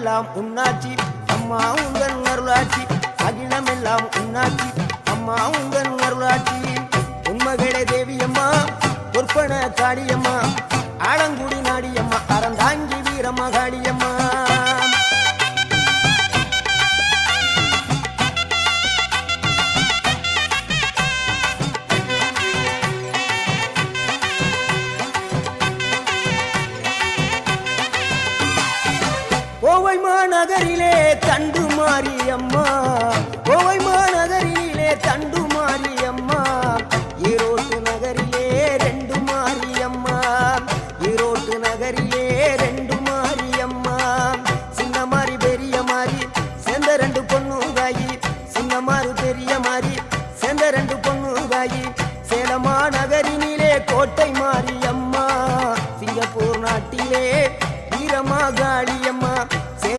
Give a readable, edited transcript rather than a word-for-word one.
அகிலமெல்லாம் உன்னாட்சி அம்மா உங்கள் அருளாட்சி அகிலமெல்லாம் உன்னாட்சி அம்மா உங்கள் அருளாட்சி உண்மகளே தேவியம்மா பொற்பன காளியம்மா ஆலங்குடி நாடியம்மா அறந்தாங்கி வீரம்மா காளியம்மா கோவை மாநகரிலே தண்டு மாரியம்மா கோவை மாநகரிலே தண்டு